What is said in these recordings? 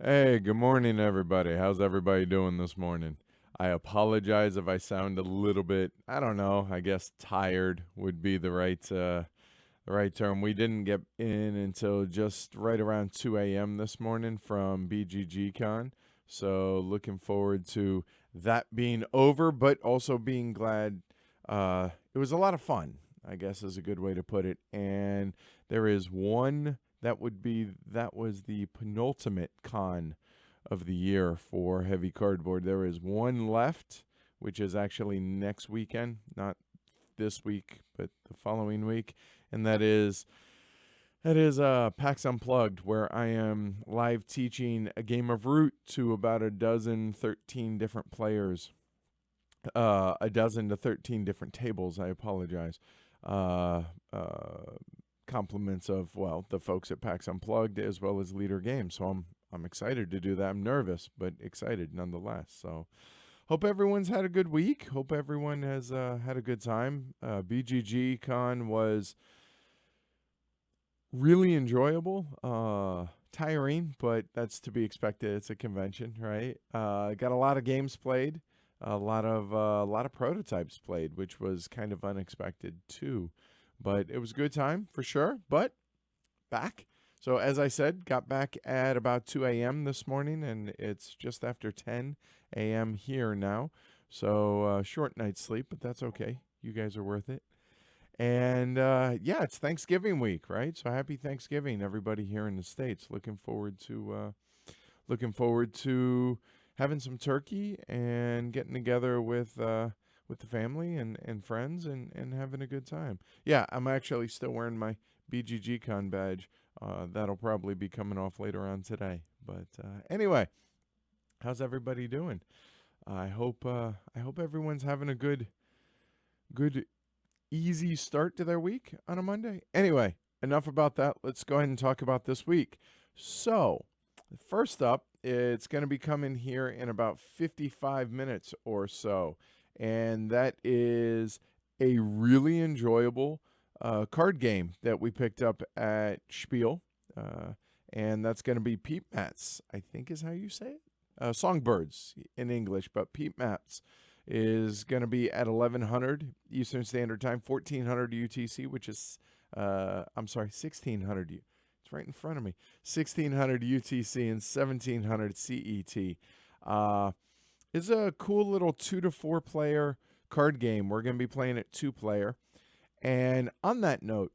Hey, good morning, everybody. How's everybody doing this morning? I apologize if I sound a little bit, I don't know, I guess tired would be the right term. We didn't get in until just right around 2 a.m. this morning from BGGCon. So looking forward to that being over, but also being glad it was a lot of fun, I guess is a good way to put it. And there is one that was the penultimate con of the year for heavy cardboard. There is one left, which is actually next weekend, not this week, but the following week, and that is PAX Unplugged, where I am live teaching a game of Root to about 13 different players, a dozen to 13 different tables. I apologize. Uh, uh, Compliments of the folks at PAX Unplugged as well as Leader Games. So I'm excited to do that. I'm nervous, but excited nonetheless. So hope everyone's had a good week. Hope everyone has had a good time. BGGCon was really enjoyable. Tiring, but that's to be expected. It's a convention, right? Got a lot of games played, a lot of prototypes played, which was kind of unexpected too. But it was a good time for sure. But back. So as I said, got back at about 2 a.m. this morning, and it's just after 10 a.m. here now. So short night's sleep, but that's okay. You guys are worth it. And yeah, it's Thanksgiving week, right? So happy Thanksgiving, everybody here in the States. Looking forward to having some turkey and getting together with the family and friends and having a good time. Yeah, I'm actually still wearing my BGGCon badge. That'll probably be coming off later on today. But anyway, how's everybody doing? I hope everyone's having a good easy start to their week on a Monday. Anyway, enough about that. Let's go ahead and talk about this week. So, first up, it's going to be coming here in about 55 minutes or so. And that is a really enjoyable card game that we picked up at Spiel. Uh, and that's going to be Peat Pets, I think is how you say it. Songbirds in English, but Peat Pets is going to be at 1100 Eastern Standard Time, 1400 UTC, which is, I'm sorry, 1600. It's right in front of me. 1600 UTC and 1700 CET. It's a cool little 2 to 4 player card game. We're going to be playing it 2 player. And on that note,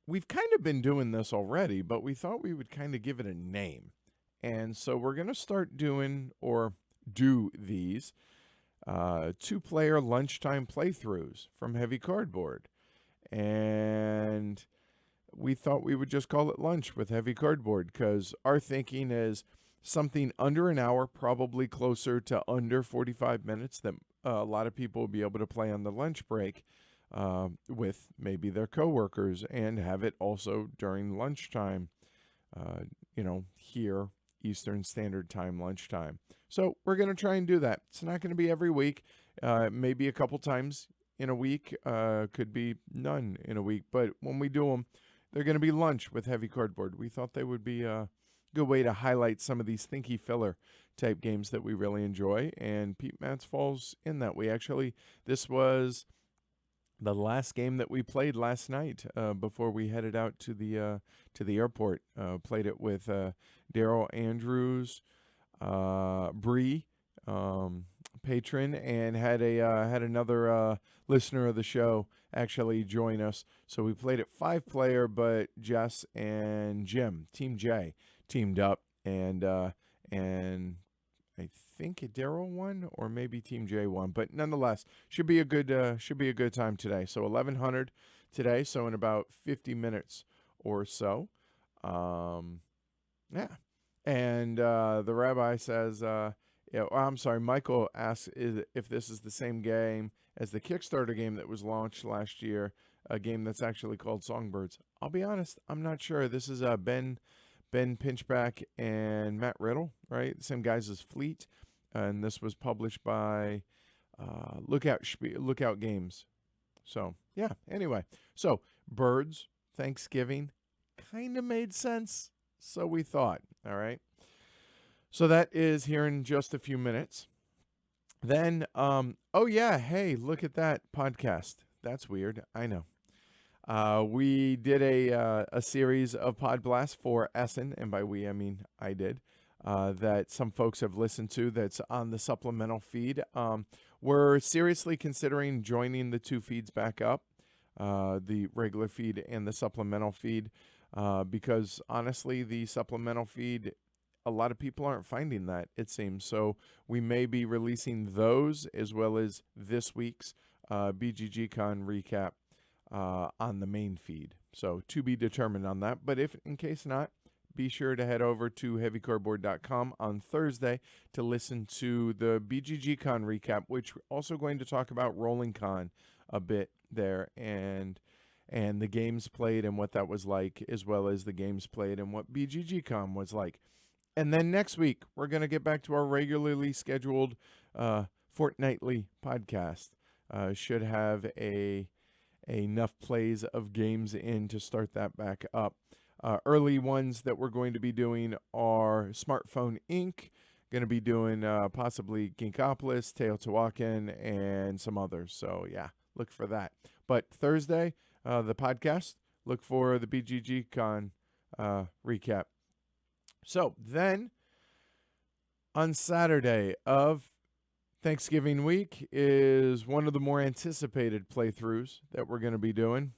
we've kind of been doing this already, but we thought we would kind of give it a name. And so we're going to start doing or do these 2 player lunchtime playthroughs from Heavy Cardboard. And we thought we would just call it lunch with Heavy Cardboard because our thinking is something under an hour, probably closer to under 45 minutes, that a lot of people will be able to play on the lunch break with maybe their coworkers and have it also during lunchtime, here, Eastern Standard Time, lunchtime. So we're going to try and do that. It's not going to be every week. Maybe a couple times in a week. Could be none in a week. But when we do them, they're going to be lunch with Heavy Cardboard. We thought they would be a good way to highlight some of these thinky filler type games that we really enjoy. And Peat Mats falls in that. This was the last game that we played last night before we headed out to the airport. Played it with Daryl Andrews, Bree, patron, and had another listener of the show actually join us. So we played it 5 player, but Jess and Jim, Team J, teamed up, and I think Daryl won, or maybe Team J won, but nonetheless, should be a good time today. So 1100 today, so in about 50 minutes or so. Yeah, and the rabbi says, I'm sorry, Michael asks if this is the same game as the Kickstarter game that was launched last year, a game that's actually called Songbirds. I'll be honest, I'm not sure. This is Ben Pinchback and Matt Riddle, right? The same guys as Fleet. And this was published by Lookout Games. So, yeah, anyway. So, birds, Thanksgiving, kind of made sense. So we thought, all right. So that is here in just a few minutes. Then, oh yeah, hey, look at that podcast. That's weird. I know. We did a series of Pod Blast for Essen, and by we I mean I did. That some folks have listened to. That's on the supplemental feed. We're seriously considering joining the two feeds back up, the regular feed and the supplemental feed, because honestly, the supplemental feed, a lot of people aren't finding that, it seems. So we may be releasing those as well as this week's BGGCon recap on the main feed. So to be determined on that. But if in case not, be sure to head over to heavycardboard.com on Thursday to listen to the BGGCon recap, which we're also going to talk about RollingCon a bit there and the games played and what that was like, as well as the games played and what BGGCon was like. And then next week, we're going to get back to our regularly scheduled fortnightly podcast. Should have enough plays of games in to start that back up. Early ones that we're going to be doing are Smartphone Inc., going to be doing possibly Ginkopolis, Teotihuacan, and some others. So, yeah, look for that. But Thursday, the podcast, look for the BGGCon recap. So, then on Saturday of Thanksgiving week is one of the more anticipated playthroughs that we're going to be doing.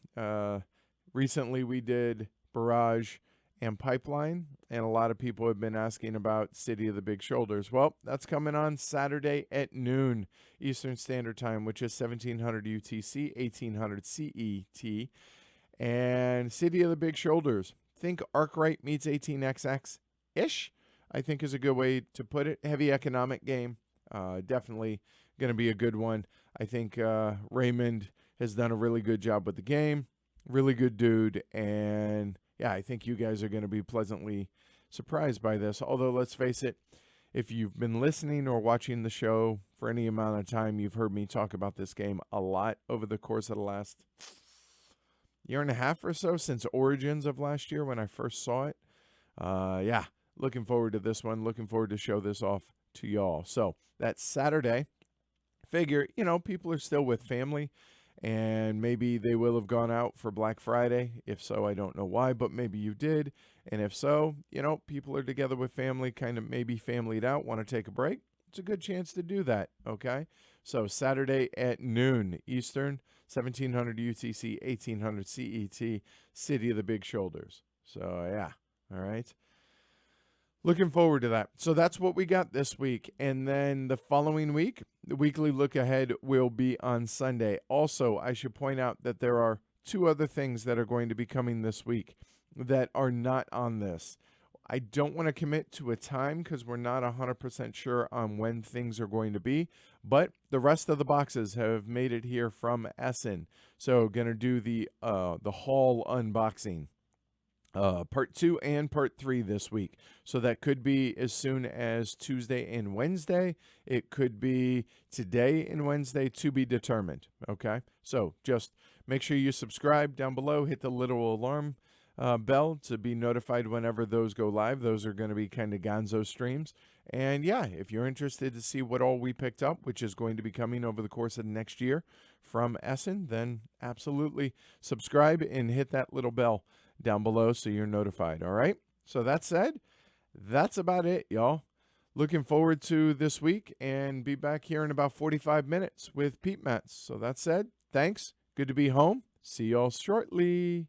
Recently, we did Barrage and Pipeline, and a lot of people have been asking about City of the Big Shoulders. Well, that's coming on Saturday at noon Eastern Standard Time, which is 1700 UTC, 1800 CET. And City of the Big Shoulders. Think Arkwright meets 18XX-ish, I think is a good way to put it. Heavy economic game. Definitely going to be a good one. I think Raymond has done a really good job with the game. Really good dude. And yeah, I think you guys are going to be pleasantly surprised by this. Although, let's face it, if you've been listening or watching the show for any amount of time, you've heard me talk about this game a lot over the course of the last year and a half or so, since Origins of last year when I first saw it. Yeah, looking forward to this one. Looking forward to show this off to y'all. So that's Saturday. Figure, people are still with family, and maybe they will have gone out for Black Friday. If so, I don't know why, but maybe you did. And if so, people are together with family, kind of maybe familyed out, want to take a break. It's a good chance to do that, okay? So Saturday at noon Eastern, 1700 UTC, 1800 CET, City of the Big Shoulders. So, yeah, all right. Looking forward to that. So that's what we got this week. And then the following week, the weekly look ahead will be on Sunday. Also, I should point out that there are two other things that are going to be coming this week that are not on this. I don't want to commit to a time because we're not 100% sure on when things are going to be, but the rest of the boxes have made it here from Essen. So going to do the haul unboxing. Part 2 and part 3 this week. So that could be as soon as Tuesday and Wednesday. It could be today and Wednesday, to be determined. Okay. So just make sure you subscribe down below, hit the little alarm bell to be notified whenever those go live. Those are going to be kind of gonzo streams. And yeah, if you're interested to see what all we picked up, which is going to be coming over the course of next year from Essen, then absolutely subscribe and hit that little bell down below so you're notified. All right. So that said, that's about it, y'all. Looking forward to this week and be back here in about 45 minutes with Peat Pets. So that said, thanks. Good to be home. See y'all shortly.